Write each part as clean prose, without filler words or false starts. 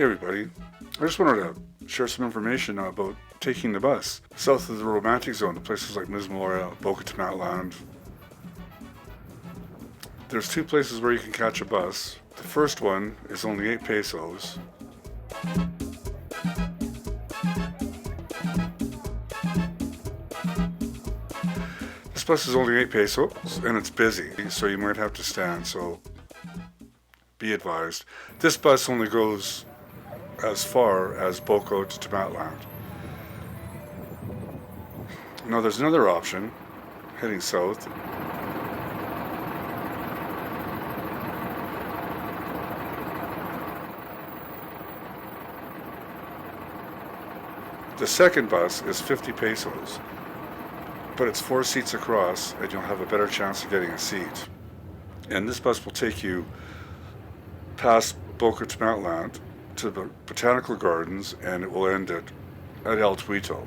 Hey everybody, I just wanted to share some information about taking the bus south of the romantic zone to places like Mismaloya, Boca Tomatlan. There's two places where you can catch a bus. The first one is only 8 pesos. This bus is only 8 pesos and it's busy, so you might have to stand, so be advised. This bus only goes as far as Boca de Tomatlan. Now there's another option heading south. The second bus is 50 pesos, but it's 4 seats across and you'll have a better chance of getting a seat. And this bus will take you past Boca Tomatlan to the Botanical Gardens, and it will end at El Tuito.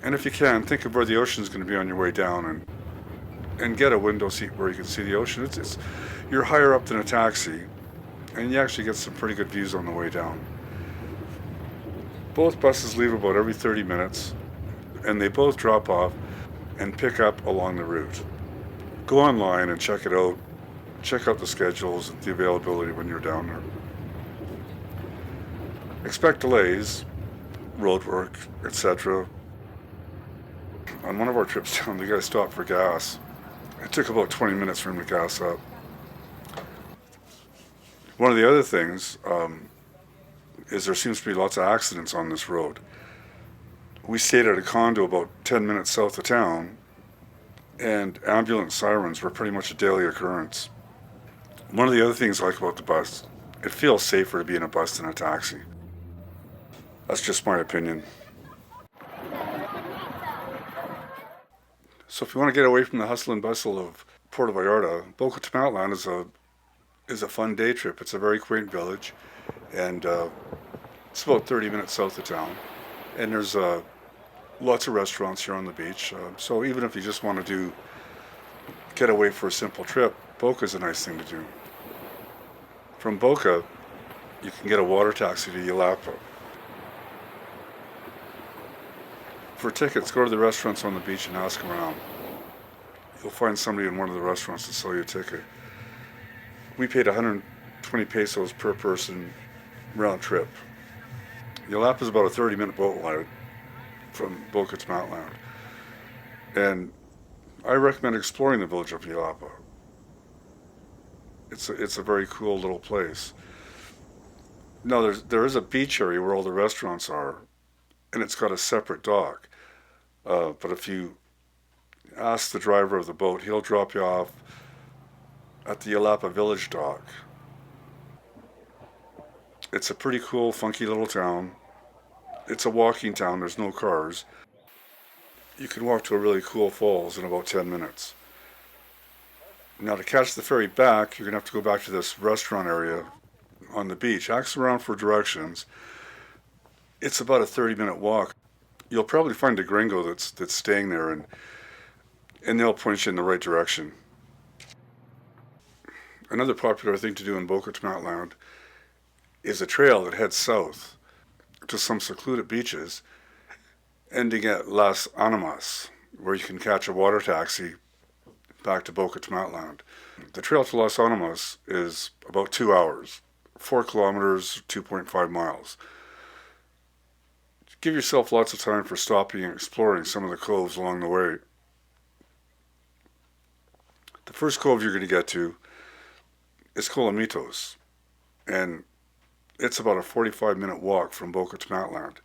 And if you can, think of where the ocean's going to be on your way down and get a window seat where you can see the ocean. You're higher up than a taxi, and you actually get some pretty good views on the way down. Both buses leave about every 30 minutes, and they both drop off and pick up along the route. Go online and check it out. Check out the schedules and the availability when you're down there. Expect delays, road work, etc. On one of our trips down, the guy stopped for gas. It took about 20 minutes for him to gas up. One of the other things is there seems to be lots of accidents on this road. We stayed at a condo about 10 minutes south of town, and ambulance sirens were pretty much a daily occurrence. One of the other things I like about the bus, it feels safer to be in a bus than a taxi. That's just my opinion. So if you want to get away from the hustle and bustle of Puerto Vallarta, Boca Tomatlan is a fun day trip. It's a very quaint village, and it's about 30 minutes south of town. And there's lots of restaurants here on the beach. So even if you just want to get away for a simple trip, Boca's a nice thing to do. From Boca, you can get a water taxi to Yelapa. For tickets, go to the restaurants on the beach and ask around. You'll find somebody in one of the restaurants to sell you a ticket. We paid 120 pesos per person round trip. Yelapa is about a 30-minute boat ride from Boca Tomatlan. And I recommend exploring the village of Yelapa. It's a very cool little place. Now there is a beach area where all the restaurants are, and it's got a separate dock. But if you ask the driver of the boat, he'll drop you off at the Yelapa village dock. It's a pretty cool, funky little town. It's a walking town, there's no cars. You can walk to a really cool falls in about 10 minutes. Now to catch the ferry back, you're going to have to go back to this restaurant area on the beach. Ask around for directions. It's about a 30-minute walk. You'll probably find a gringo that's staying there, and they'll point you in the right direction. Another popular thing to do in Boca Tomatlan is a trail that heads south to some secluded beaches, ending at Las Animas, where you can catch a water taxi back to Boca Tomatlan. The trail to Las Animas is about 2 hours, 4 kilometers, 2.5 miles. Give yourself lots of time for stopping and exploring some of the coves along the way. The first cove you're going to get to is Colamitos, and it's about a 45-minute walk from Boca Tomatlan.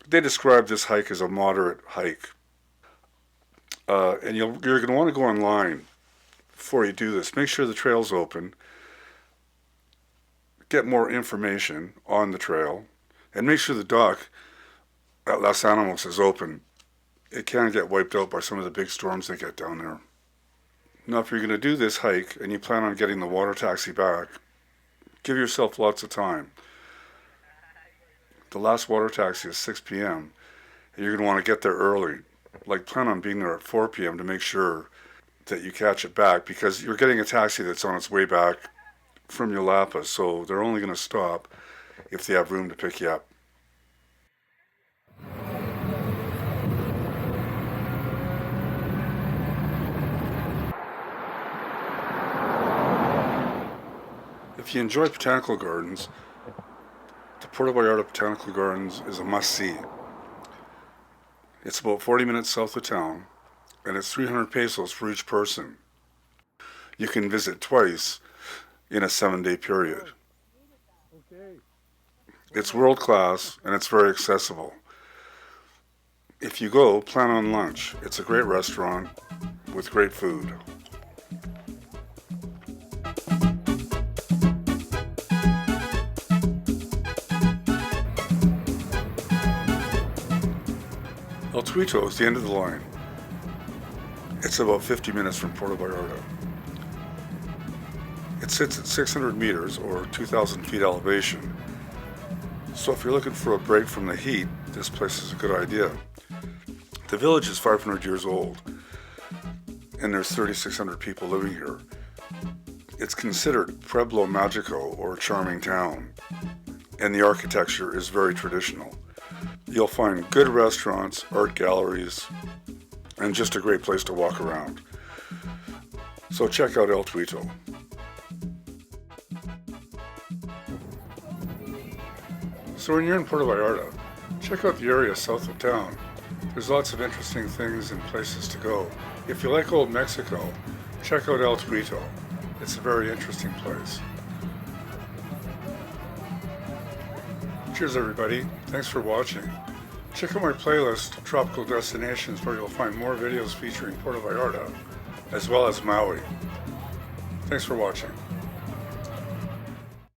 They describe this hike as a moderate hike. And you're going to want to go online before you do this. Make sure the trail's open. Get more information on the trail. And make sure the dock at Las Animas is open. It can get wiped out by some of the big storms that get down there. Now, if you're going to do this hike and you plan on getting the water taxi back, give yourself lots of time. The last water taxi is 6 p.m. and you're going to want to get there early. Like, plan on being there at 4 p.m. to make sure that you catch it back, because you're getting a taxi that's on its way back from Yelapa, so they're only going to stop if they have room to pick you up. If you enjoy botanical gardens, the Puerto Vallarta Botanical Gardens is a must-see. It's about 40 minutes south of town, and it's 300 pesos for each person. You can visit twice in a 7-day period. It's world-class, and it's very accessible. If you go, plan on lunch. It's a great restaurant with great food. El Tuito is the end of the line. It's about 50 minutes from Puerto Vallarta. It sits at 600 meters or 2,000 feet elevation. So if you're looking for a break from the heat, this place is a good idea. The village is 500 years old, and there's 3,600 people living here. It's considered Pueblo Magico, or charming town, and the architecture is very traditional. You'll find good restaurants, art galleries, and just a great place to walk around. So check out El Tuito. So when you're in Puerto Vallarta, check out the area south of town. There's lots of interesting things and places to go. If you like old Mexico, check out El Tuito. It's a very interesting place. Cheers everybody, thanks for watching. Check out my playlist, Tropical Destinations, where you'll find more videos featuring Puerto Vallarta, as well as Maui. Thanks for watching.